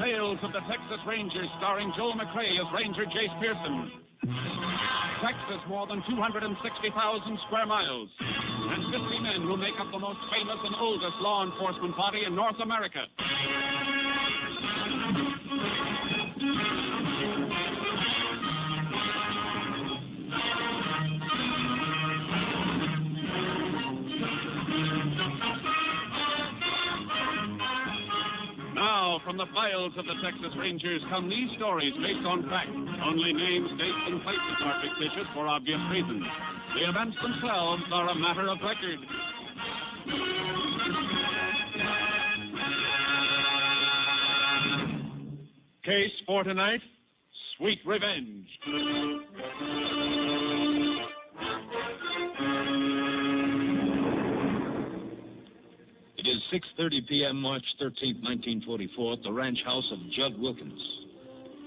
Tales of the Texas Rangers, starring Joel McCrea as Ranger Jace Pearson. Texas, more than 260,000 square miles, and 50 men who make up the most famous and oldest law enforcement body in North America. Now, from the files of the Texas Rangers come these stories based on fact. Only names, dates, and places are fictitious for obvious reasons. The events themselves are a matter of record. Case for tonight, Sweet Revenge. It is 6:30 p.m., March 13th, 1944, at the ranch house of Judd Wilkins.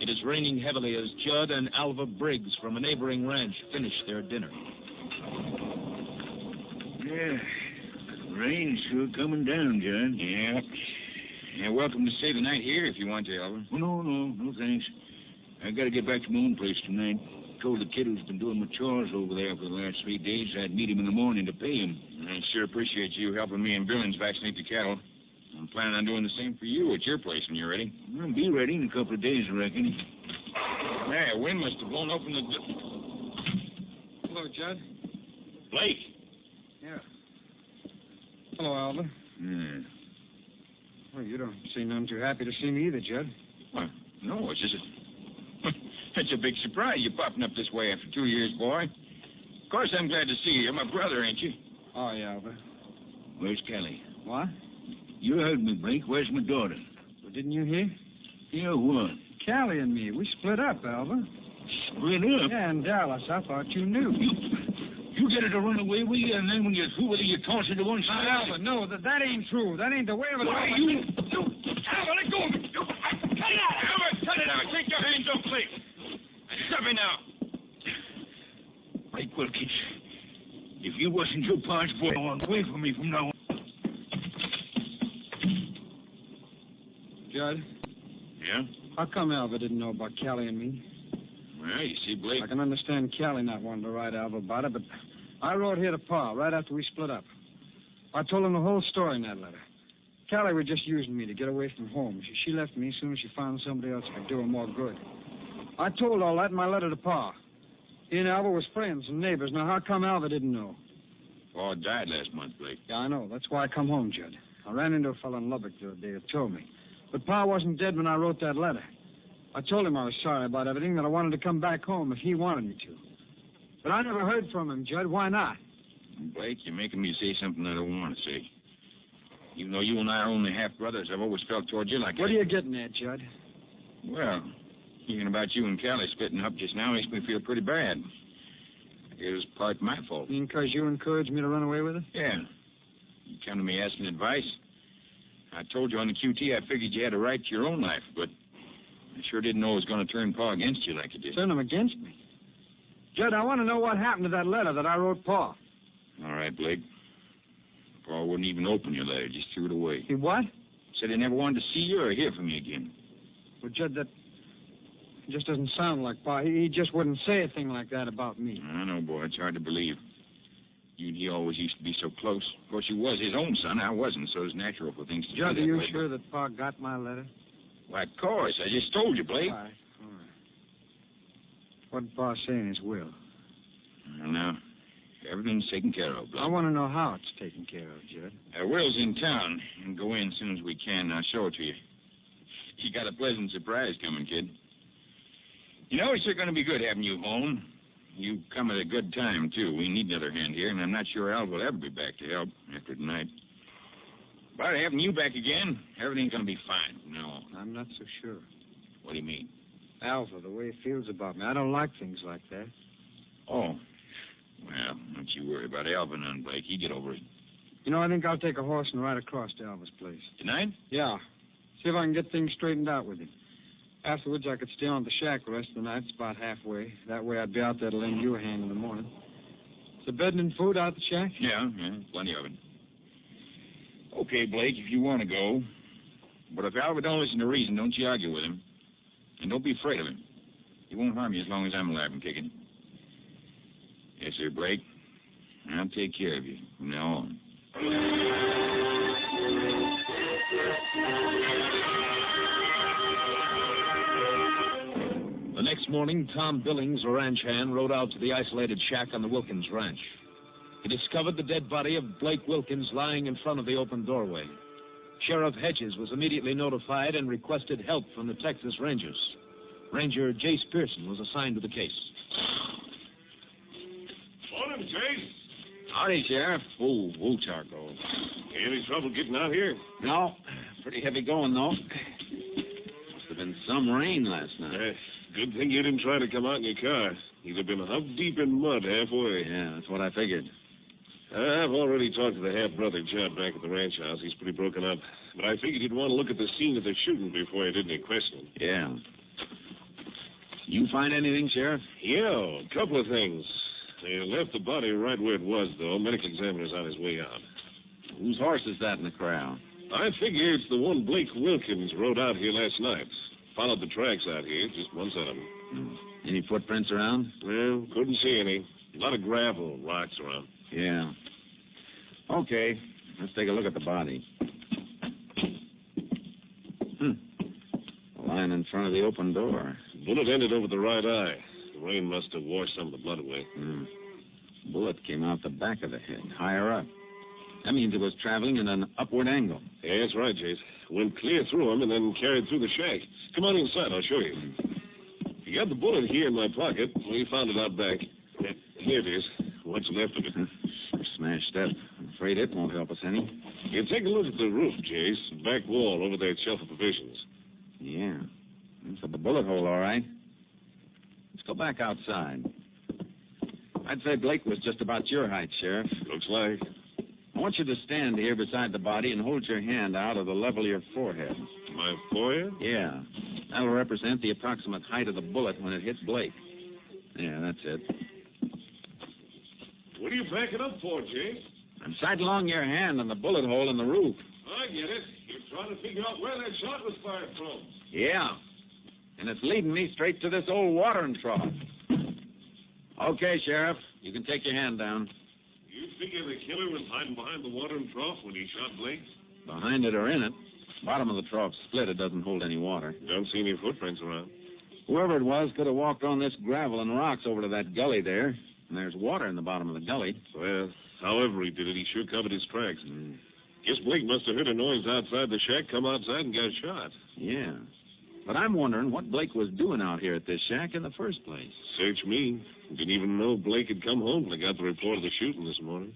It is raining heavily as Judd and Alva Briggs from a neighboring ranch finish their dinner. Yeah, rain's sure coming down, Judd. Yeah. You're welcome to stay the night here if you want to, Alva. Well, no, thanks. I got to get back to my own place tonight. Told the kid who's been doing my chores over there for the last 3 days I'd meet him in the morning to pay him. I sure appreciate you helping me and Billings vaccinate the cattle. I'm planning on doing the same for you at your place when you're ready. I'll be ready in a couple of days, I reckon. Yeah, wind must have blown open the... Hello, Judd. Blake. Yeah. Hello, Alva. Hmm. Well, you don't seem none too happy to see me either, Judd. Well, no, it's just it's a big surprise you popping up this way after 2 years, boy. Of course I'm glad to see you. You're my brother, ain't you? Oh, yeah, Alva. Where's Callie? What? You heard me, Blake. Where's my daughter? Well, didn't you hear? Yeah, what? Callie and me. We split up, Alva. Split up? Yeah, in Dallas. I thought you knew. You get her to run away with you, and then when you're through with her, you toss her to one side. Alva, no, that ain't true. That ain't the way of it. Why, Alva, let go of me. Cut it out. Alva, cut it out. Take your hands off, Blake. Stop me now. Blake Wilkins, if you wasn't your pa's boy, away from me from now on. Judd? Yeah? How come Alva didn't know about Callie and me? Well, you see, Blake... I can understand Callie not wanting to write Alva about it, but I wrote here to Pa right after we split up. I told him the whole story in that letter. Callie was just using me to get away from home. She left me as soon as she found somebody else who could do her more good. I told all that in my letter to Pa. He and Alva was friends and neighbors. Now, how come Alva didn't know? Pa died last month, Blake. Yeah, I know. That's why I come home, Judd. I ran into a fellow in Lubbock the other day who told me. But Pa wasn't dead when I wrote that letter. I told him I was sorry about everything, that I wanted to come back home if he wanted me to. But I never heard from him, Judd. Why not? Blake, you're making me say something I don't want to say. Even though you and I are only half-brothers, I've always felt toward you like... What are you getting at, Judd? Well, hearing about you and Callie splitting up just now makes me feel pretty bad. It was part my fault. You mean because you encouraged me to run away with her? Yeah. You come to me asking advice. I told you on the QT I figured you had a right to your own life, but I sure didn't know it was going to turn Pa against you like it did. Turn him against me? Judd, I want to know what happened to that letter that I wrote Pa. All right, Blake. Pa wouldn't even open your letter, just threw it away. He what? Said he never wanted to see you or hear from you again. Well, Judd, that just doesn't sound like Pa. He just wouldn't say a thing like that about me. I know, boy. It's hard to believe. You and he always used to be so close. Of course, you was his own son. I wasn't, so it's natural for things to Judd, be that are you way. sure that Pa got my letter? Why, of course. I just told you, Blake. All right. What did Pa say in his will? Well, now, everything's taken care of, Blake. I want to know how it's taken care of, Judd. Will's in town. And go in as soon as we can. I'll show it to you. You got a pleasant surprise coming, kid. You know, it's going to be good having you home. You come at a good time, too. We need another hand here, and I'm not sure Al will ever be back to help after tonight. But having you back again, everything's going to be fine from now on. I'm not so sure. What do you mean? Alva, the way he feels about me. I don't like things like that. Oh. Well, don't you worry about Alva none, Blake. He'll get over it. You know, I think I'll take a horse and ride across to Alva's place. Tonight? Yeah. See if I can get things straightened out with him. Afterwards, I could stay on at the shack the rest of the night. It's about halfway. That way, I'd be out there to lend you a hand in the morning. the bed and food out at the shack? Yeah, plenty of it. Okay, Blake, if you want to go. But if Alva don't listen to reason, don't you argue with him. And don't be afraid of him. He won't harm you as long as I'm alive and kicking. Yes, sir, Blake. I'll take care of you from now on. The next morning, Tom Billings, a ranch hand, rode out to the isolated shack on the Wilkins ranch. He discovered the dead body of Blake Wilkins lying in front of the open doorway. Sheriff Hedges was immediately notified and requested help from the Texas Rangers. Ranger Jace Pearson was assigned to the case. Morning, Jace. Howdy, Sheriff. Whoa, Charcoal. Any trouble getting out here? No, pretty heavy going, though. Must have been some rain last night. Good thing you didn't try to come out in your car. You'd have been hub deep in mud halfway. Yeah, that's what I figured. I've already talked to the half-brother, Judd, back at the ranch house. He's pretty broken up. But I figured you'd want to look at the scene of the shooting before you did any questioning. Yeah. You find anything, Sheriff? Yeah, a couple of things. They left the body right where it was, though. Medical examiner's on his way out. Whose horse is that in the corral? I figure it's the one Blake Wilkins rode out here last night. Followed the tracks out here, just one set of them. Any footprints around? Well, couldn't see any. A lot of gravel and rocks around. Yeah. Okay, let's take a look at the body. Lying in front of the open door. Bullet ended over the right eye. The rain must have washed some of the blood away. Bullet came out the back of the head, higher up. That means it was traveling in an upward angle. Yeah, that's right, Jace. Went clear through him and then carried through the shack. Come on inside, I'll show you. You got the bullet here in my pocket. We found it out back. Here it is. What's left of it? Smashed up. I'm afraid it won't help us any. You take a look at the roof, Jace. Back wall over that shelf of provisions. Yeah. That's the bullet hole, all right. Let's go back outside. I'd say Blake was just about your height, Sheriff. Looks like. I want you to stand here beside the body and hold your hand out of the level of your forehead. My forehead? Yeah. That'll represent the approximate height of the bullet when it hit Blake. Yeah, that's it. What are you backing up for, Jace? I'm sightlong your hand on the bullet hole in the roof. I get it. You're trying to figure out where that shot was fired from. Yeah. And it's leading me straight to this old watering trough. Okay, Sheriff. You can take your hand down. You figure the killer was hiding behind the watering trough when he shot Blake? Behind it or in it. Bottom of the trough's split. It doesn't hold any water. Don't see any footprints around. Whoever it was could have walked on this gravel and rocks over to that gully there. And there's water in the bottom of the gully. Well, however he did it, he sure covered his tracks. Guess Blake must have heard a noise outside the shack, come outside, and got shot. Yeah. But I'm wondering what Blake was doing out here at this shack in the first place. Search me. Didn't even know Blake had come home when I got the report of the shooting this morning.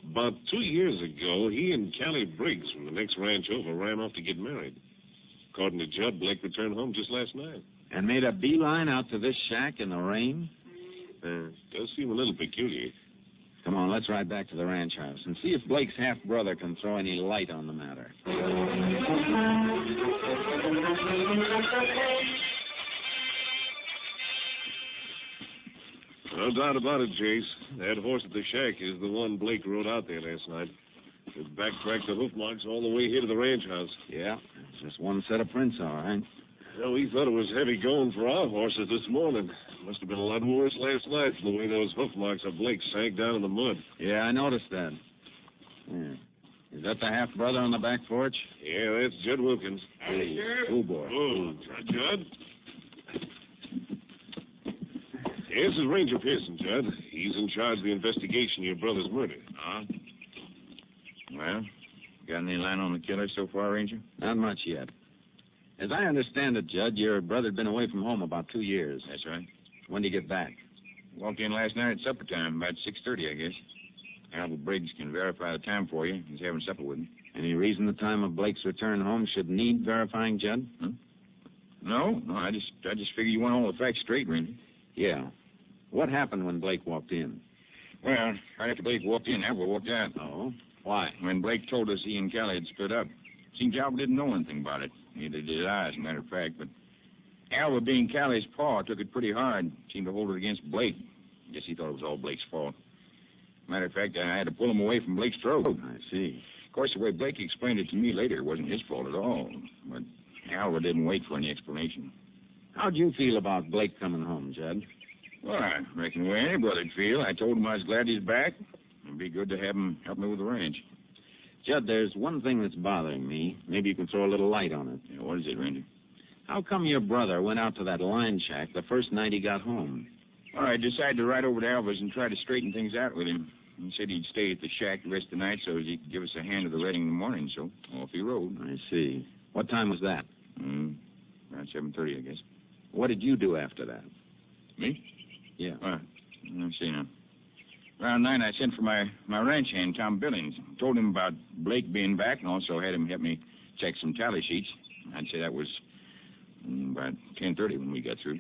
About 2 years ago, he and Callie Briggs from the next ranch over ran off to get married. According to Judd, Blake returned home just last night. And made a beeline out to this shack in the rain? Does seem a little peculiar. Come on, let's ride back to the ranch house and see if Blake's half-brother can throw any light on the matter. No doubt about it, Jace. That horse at the shack is the one Blake rode out there last night. His back tracked the hoof marks all the way here to the ranch house. Yeah, just one set of prints, all right. Well, we thought it was heavy going for our horses this morning. Must have been a lot worse last night from the way those hoof marks of Blake sank down in the mud. Yeah, I noticed that. Yeah. Is that the half-brother on the back porch? Yeah, that's Judd Wilkins. Hey, oh, boy. Oh, Judd? Yeah, this is Ranger Pearson, Judd. He's in charge of the investigation of your brother's murder. Well, got any line on the killer so far, Ranger? Not much yet. As I understand it, Judd, your brother'd been away from home about 2 years. That's right. When did he get back? Walked in last night at supper time, about 6:30, I guess. Albert Briggs can verify the time for you. He's having supper with him. Any reason the time of Blake's return home should need verifying, Judd? No, I just figured you want all the facts straight, Ranger. Yeah. What happened when Blake walked in? Well, right after Blake walked in, Albert walked out. Oh? Why? When Blake told us he and Callie had split up, seems Albert didn't know anything about it. Neither did I, as a matter of fact, but Albert, being Callie's paw, took it pretty hard. Seemed to hold it against Blake. Guess he thought it was all Blake's fault. Matter of fact, I had to pull him away from Blake's throat. I see. Of course, the way Blake explained it to me later, it wasn't his fault at all. But Alva didn't wait for any explanation. How'd you feel about Blake coming home, Judd? Well, I reckon the way any brother'd feel. I told him I was glad he's back. It'd be good to have him help me with the ranch. Judd, there's one thing that's bothering me. Maybe you can throw a little light on it. Yeah, what is it, Ranger? How come your brother went out to that line shack the first night he got home? Well, I decided to ride over to Alva's and try to straighten things out with him. He said he'd stay at the shack the rest of the night so as he could give us a hand at the wedding in the morning, so off he rode. I see. What time was that? Around 7:30, I guess. What did you do after that? Me? Yeah. Let's see now. Around 9, I sent for my ranch hand, Tom Billings. Told him about Blake being back and also had him help me check some tally sheets. I'd say that was about 10:30 when we got through.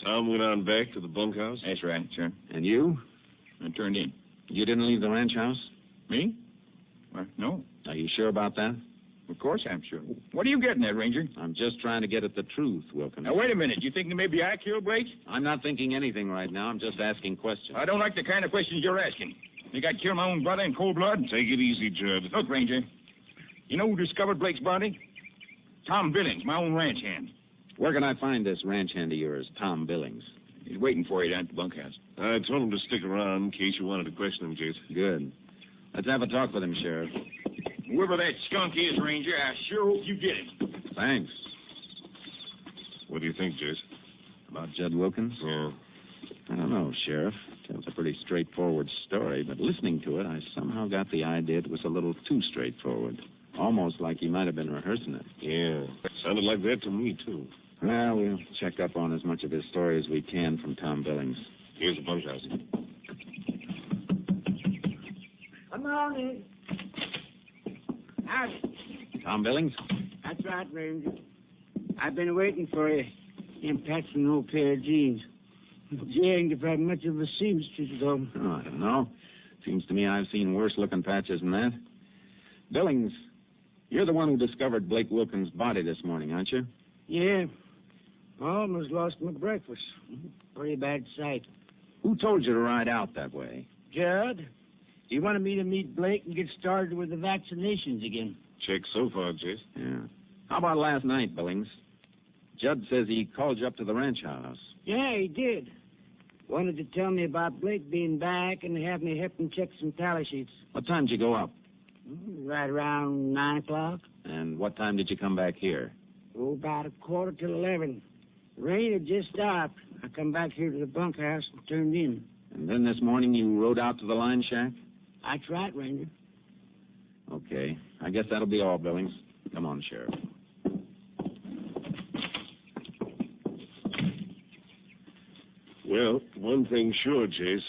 Tom went on back to the bunkhouse? That's right, sir. And you? I turned in. You didn't leave the ranch house? Me? Well, no. Are you sure about that? Of course I'm sure. What are you getting at, Ranger? I'm just trying to get at the truth, Wilkins. Now, wait a minute. You think that maybe I killed Blake? I'm not thinking anything right now. I'm just asking questions. I don't like the kind of questions you're asking. Think I'd kill my own brother in cold blood? Take it easy, Judd. Look, Ranger, you know who discovered Blake's body? Tom Billings, my own ranch hand. Where can I find this ranch hand of yours, Tom Billings? He's waiting for you down at the bunkhouse. I told him to stick around in case you wanted to question him, Jace. Good. Let's have a talk with him, Sheriff. Whoever that skunk is, Ranger, I sure hope you get him. Thanks. What do you think, Jace? About Judd Wilkins? Yeah. I don't know, Sheriff. It's a pretty straightforward story, but listening to it, I somehow got the idea it was a little too straightforward. Almost like he might have been rehearsing it. Yeah. Sounded like that to me, too. Well, we'll check up on as much of his story as we can from Tom Billings. Here's the bunkhouse. Come on in. Howdy. Tom Billings? That's right, Ranger. I've been waiting for you. Them patching an old pair of jeans. You ain't had much of a seamstress, though. Oh, I don't know. Seems to me I've seen worse-looking patches than that. Billings, you're the one who discovered Blake Wilkins' body this morning, aren't you? Yeah. Almost lost my breakfast. Pretty bad sight. Who told you to ride out that way? Judd, he wanted me to meet Blake and get started with the vaccinations again. Check so far, Jace. Yeah. How about last night, Billings? Judd says he called you up to the ranch house. Yeah, he did. Wanted to tell me about Blake being back and have me help him check some tally sheets. What time did you go up? Right around 9 o'clock. And what time did you come back here? Oh, about 11:15. The rain had just stopped. I come back here to the bunkhouse and turned in. And then this morning you rode out to the line shack? That's right, Ranger. Okay. I guess that'll be all, Billings. Come on, Sheriff. Well, one thing sure, Jace.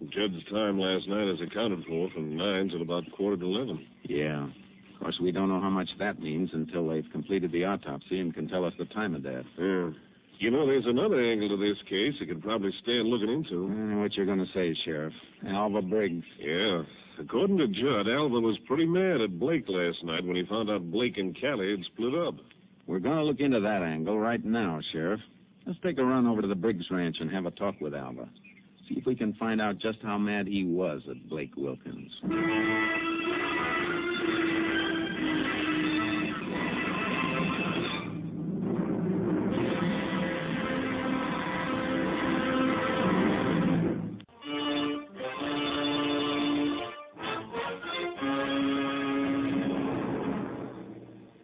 Judd's time last night is accounted for from 9 till about 11:15. Yeah. Of course, we don't know how much that means until they've completed the autopsy and can tell us the time of death. Yeah. You know, there's another angle to this case you could probably stand looking into. What you're going to say, Sheriff? Alva Briggs. Yeah. According to Judd, Alva was pretty mad at Blake last night when he found out Blake and Callie had split up. We're going to look into that angle right now, Sheriff. Let's take a run over to the Briggs Ranch and have a talk with Alva. See if we can find out just how mad he was at Blake Wilkins.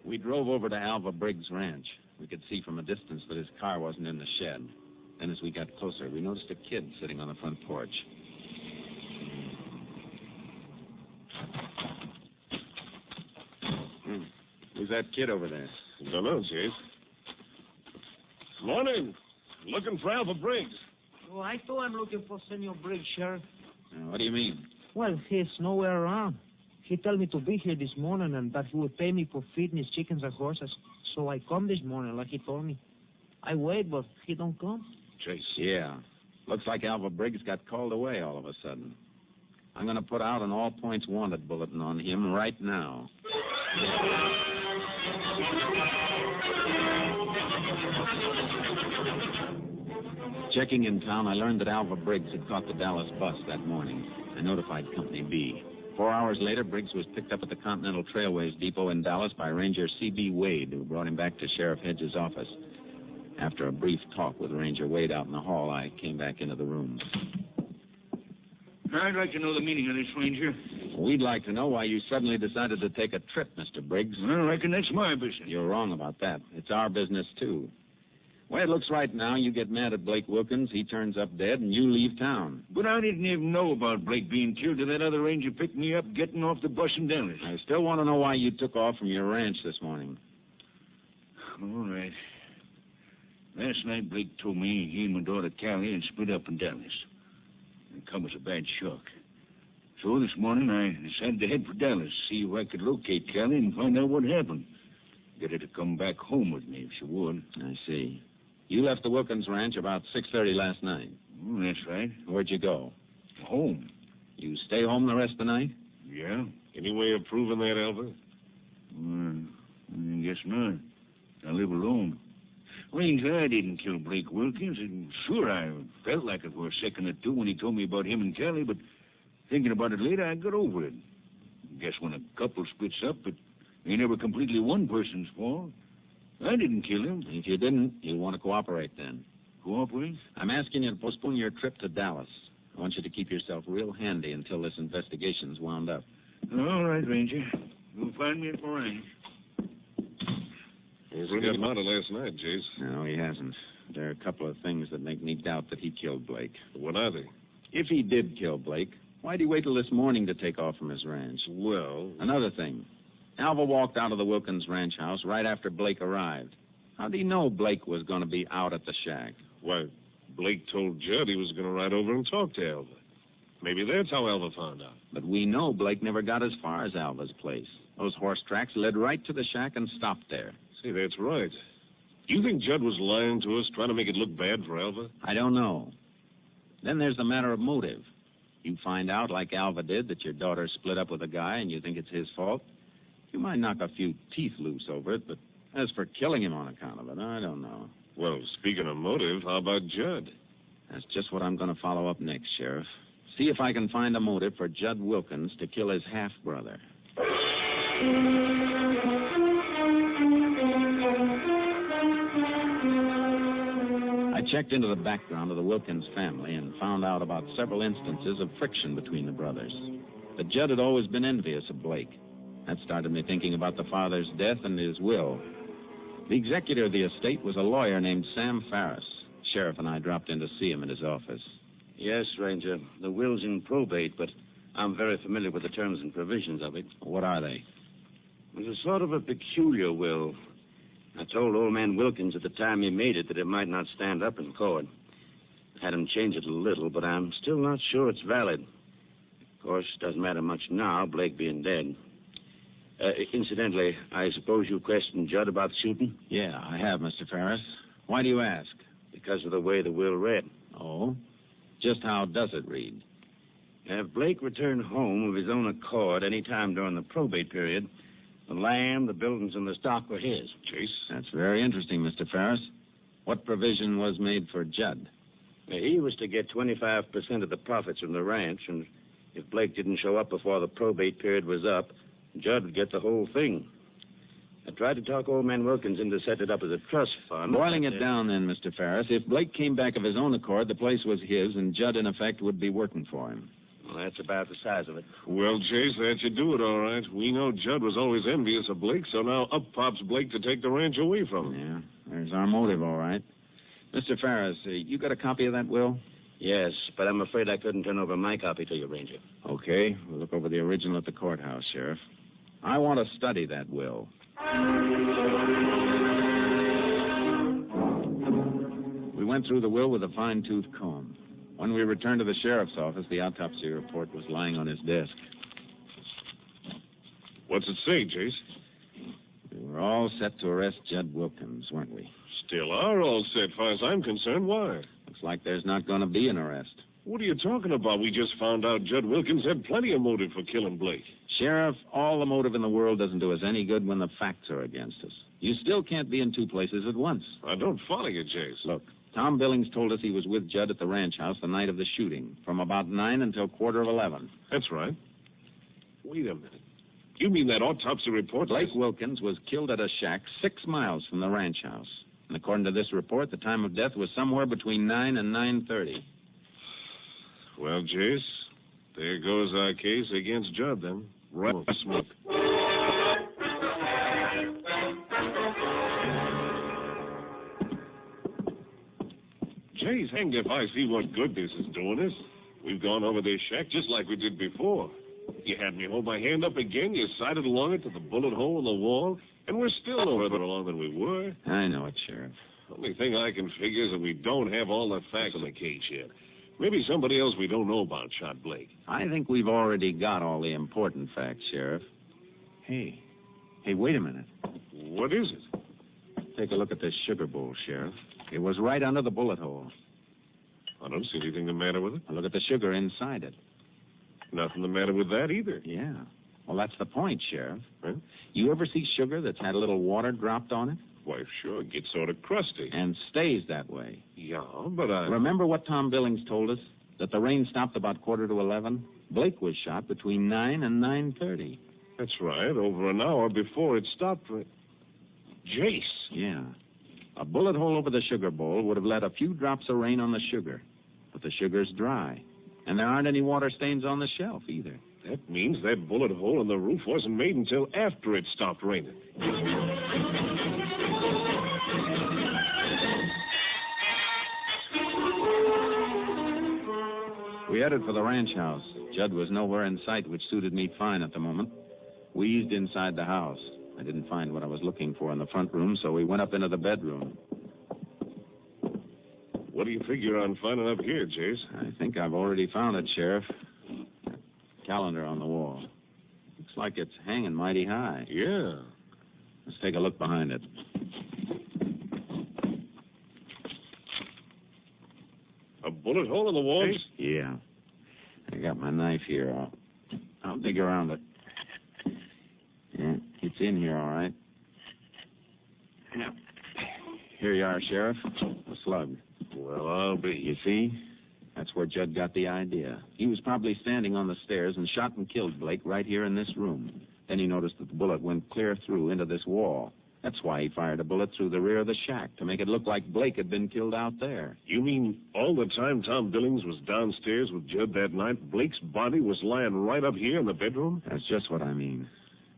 We drove over to Alva Briggs' ranch. We could see from a distance that his car wasn't in the shed. Then as we got closer, we noticed a kid sitting on the front porch. Who's that kid over there? Don't know, Chase. Morning. Looking for Alva Briggs. Oh, I thought I'm looking for Senor Briggs, Sheriff. What do you mean? Well, he's nowhere around. He told me to be here this morning and that he would pay me for feeding his chickens and horses. So I come this morning like he told me. I wait, but he don't come. Chase. Yeah. Looks like Alva Briggs got called away all of a sudden. I'm going to put out an all points wanted bulletin on him right now. Checking in town, I learned that Alva Briggs had caught the Dallas bus that morning. And notified Company B. 4 hours later, Briggs was picked up at the Continental Trailways Depot in Dallas by Ranger C.B. Wade, who brought him back to Sheriff Hedges' office. After a brief talk with Ranger Wade out in the hall, I came back into the room. I'd like to know the meaning of this, Ranger. We'd like to know why you suddenly decided to take a trip, Mr. Briggs. I reckon that's my business. You're wrong about that. It's our business, too. The way it looks right now, you get mad at Blake Wilkins, he turns up dead, and you leave town. But I didn't even know about Blake being killed till that other ranger picked me up getting off the bus in Dallas. I still want to know why you took off from your ranch this morning. All right. Last night, Blake told me he and my daughter Callie had split up in Dallas. It come as a bad shock. So this morning, I decided to head for Dallas, see if I could locate Callie and find out what happened. Get her to come back home with me if she would. I see. You left the Wilkins Ranch about 6:30 last night. That's right. Where'd you go? Home. You stay home the rest of the night? Yeah. Any way of proving that, Alva? I guess not. I live alone. Ranger, I didn't kill Blake Wilkins, and sure, I felt like it for a second or two when he told me about him and Callie, but thinking about it later, I got over it. Guess when a couple splits up, it ain't ever completely one person's fault. I didn't kill him. If you didn't, you'll want to cooperate then. Cooperate? I'm asking you to postpone your trip to Dallas. I want you to keep yourself real handy until this investigation's wound up. All right, Ranger. You'll find me at the ranch. He's got out of last night, Jace. No, he hasn't. There are a couple of things that make me doubt that he killed Blake. What are they? If he did kill Blake, why'd he wait till this morning to take off from his ranch? Well... Another thing. Alva walked out of the Wilkins ranch house right after Blake arrived. How'd he know Blake was going to be out at the shack? Why, Blake told Judd he was going to ride over and talk to Alva. Maybe that's how Alva found out. But we know Blake never got as far as Alva's place. Those horse tracks led right to the shack and stopped there. See, that's right. Do you think Judd was lying to us, trying to make it look bad for Alva? I don't know. Then there's the matter of motive. You find out, like Alva did, that your daughter split up with a guy and you think it's his fault. You might knock a few teeth loose over it, but as for killing him on account of it, I don't know. Well, speaking of motive, how about Judd? That's just what I'm going to follow up next, Sheriff. See if I can find a motive for Judd Wilkins to kill his half-brother. I checked into the background of the Wilkins family and found out about several instances of friction between the brothers. But Judd had always been envious of Blake. That started me thinking about the father's death and his will. The executor of the estate was a lawyer named Sam Farris. Sheriff and I dropped in to see him in his office. Yes, Ranger. The will's in probate, but I'm very familiar with the terms and provisions of it. What are they? It was a sort of a peculiar will. I told old man Wilkins at the time he made it that it might not stand up in court. I had him change it a little, but I'm still not sure it's valid. Of course, it doesn't matter much now, Blake being dead. Incidentally, I suppose you questioned Judd about the shooting? Yeah, I have, Mr. Farris. Why do you ask? Because of the way the will read. Oh? Just how does it read? If Blake returned home of his own accord any time during the probate period, the land, the buildings, and the stock were his. Chase? That's very interesting, Mr. Farris. What provision was made for Judd? He was to get 25% of the profits from the ranch, and if Blake didn't show up before the probate period was up, Judd would get the whole thing. I tried to talk old man Wilkins into setting it up as a trust fund. Boiling it down then, Mr. Farris, if Blake came back of his own accord, the place was his, and Judd, in effect, would be working for him. Well, that's about the size of it. Well, Chase, that should do it, all right. We know Judd was always envious of Blake, so now up pops Blake to take the ranch away from him. Yeah, there's our motive, all right. Mr. Farris, you got a copy of that will? Yes, but I'm afraid I couldn't turn over my copy to you, Ranger. Okay, we'll look over the original at the courthouse, Sheriff. I want to study that will. We went through the will with a fine-tooth comb. When we returned to the sheriff's office, the autopsy report was lying on his desk. What's it say, Chase? We were all set to arrest Judd Wilkins, weren't we? Still are all set, far as I'm concerned. Why? Looks like there's not going to be an arrest. What are you talking about? We just found out Judd Wilkins had plenty of motive for killing Blake. Sheriff, all the motive in the world doesn't do us any good when the facts are against us. You still can't be in two places at once. I don't follow you, Chase. Look, Tom Billings told us he was with Judd at the ranch house the night of the shooting, from about 9 until 11:15. That's right. Wait a minute. You mean that autopsy report? Blake Wilkins was killed at a shack 6 miles from the ranch house. And according to this report, the time of death was somewhere between 9 and 9:30. Well, Jace, there goes our case against Judd, then. Right off the smoke. Jace, hanged if I see what good this is doing us. We've gone over this shack just like we did before. You had me hold my hand up again, you sighted along it to the bullet hole in the wall, and we're still no further along than we were. I know it, Sheriff. Only thing I can figure is that we don't have all the facts in the case yet. Maybe somebody else we don't know about shot Blake. I think we've already got all the important facts, Sheriff. Hey, wait a minute. What is it? Take a look at this sugar bowl, Sheriff. It was right under the bullet hole. I don't see anything the matter with it. Now look at the sugar inside it. Nothing the matter with that either. Yeah. Well, that's the point, Sheriff. Huh? You ever see sugar that's had a little water dropped on it? Why, sure, it gets sort of crusty. And stays that way. Yeah, but I... Remember what Tom Billings told us? That the rain stopped about 11:15? Blake was shot between 9 and 9:30. That's right, over an hour before it stopped. Jace. Yeah. A bullet hole over the sugar bowl would have let a few drops of rain on the sugar. But the sugar's dry. And there aren't any water stains on the shelf either. That means that bullet hole in the roof wasn't made until after it stopped raining. We headed for the ranch house. Judd was nowhere in sight, which suited me fine at the moment. We eased inside the house. I didn't find what I was looking for in the front room, so we went up into the bedroom. What do you figure on finding up here, Jace? I think I've already found it, Sheriff. Calendar on the wall. Looks like it's hanging mighty high. Yeah. Let's take a look behind it. A bullet hole in the wall? Yeah. I got my knife here. I'll dig around it. Yeah, it's in here, all right. Yeah. Here you are, Sheriff. A slug. Well, I'll be. You see? That's where Judd got the idea. He was probably standing on the stairs and shot and killed Blake right here in this room. Then he noticed that the bullet went clear through into this wall. That's why he fired a bullet through the rear of the shack, to make it look like Blake had been killed out there. You mean all the time Tom Billings was downstairs with Judd that night, Blake's body was lying right up here in the bedroom? That's just what I mean.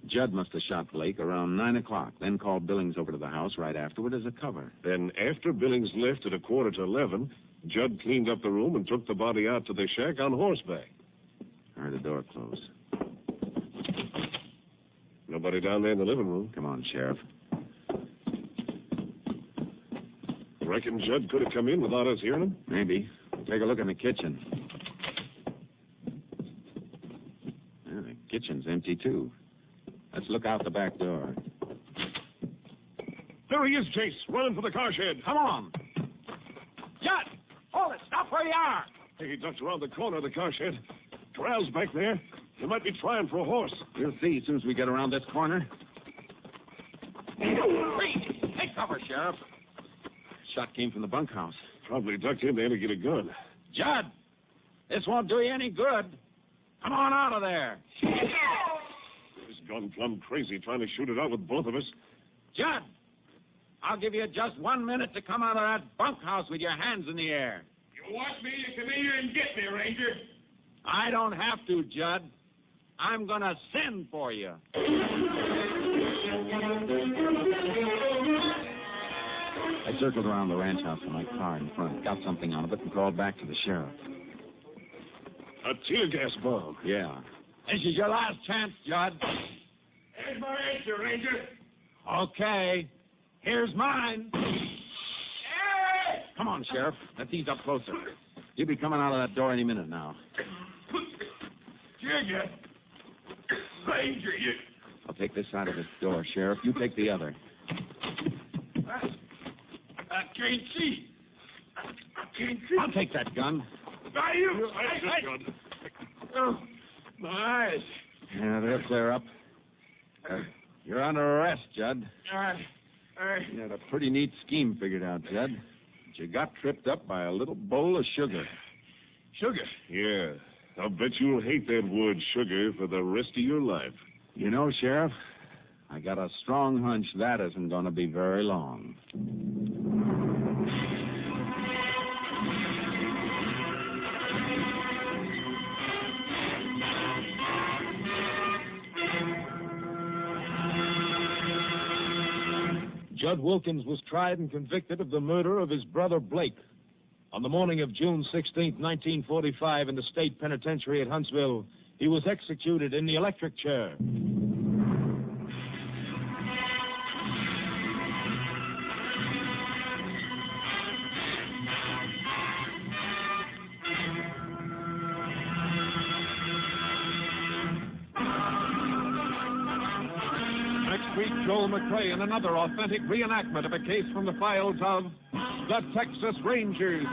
Judd must have shot Blake around 9 o'clock, then called Billings over to the house right afterward as a cover. Then after Billings left at 11:15, Judd cleaned up the room and took the body out to the shack on horseback. I heard the door close. Nobody down there in the living room. Come on, Sheriff. Reckon Judd could have come in without us hearing him? Maybe. Take a look in the kitchen. Yeah, the kitchen's empty, too. Let's look out the back door. There he is, Jace, running for the car shed. Come on. Judd! Hold it! Stop where you are! Hey, he ducked around the corner of the car shed. Corral's back there. He might be trying for a horse. We'll see as soon as we get around this corner. Freeze! Take cover, Sheriff. Shot came from the bunkhouse. Probably ducked in there to get a gun. Judd! This won't do you any good. Come on out of there. He's gone plumb crazy trying to shoot it out with both of us. Judd! I'll give you just 1 minute to come out of that bunkhouse with your hands in the air. You want me to come in here and get me, Ranger? I don't have to, Judd. I'm going to send for you. I circled around the ranch house in my car in front, got something out of it, and called back to the sheriff. A tear gas bomb. Yeah. This is your last chance, Judd. There's my answer, Ranger. Okay. Here's mine. Hey! Come on, Sheriff. Let's ease up closer. You'll be coming out of that door any minute now. Jigga. Ranger, you... I'll take this side of the door, Sheriff. You take the other. I can't see. I can't see. I'll take that gun. Are you? Good. Oh, my eyes. Yeah, they'll clear up. You're under arrest, Judd. All right. You had a pretty neat scheme figured out, Judd. you got tripped up by a little bowl of sugar. Sugar? Yeah. I'll bet you'll hate that word sugar for the rest of your life. You know, Sheriff, I got a strong hunch that isn't going to be very long. Judd Wilkins was tried and convicted of the murder of his brother Blake. On the morning of June 16, 1945, in the state penitentiary at Huntsville, he was executed in the electric chair. Joel McCrea in another authentic reenactment of a case from the files of the Texas Rangers.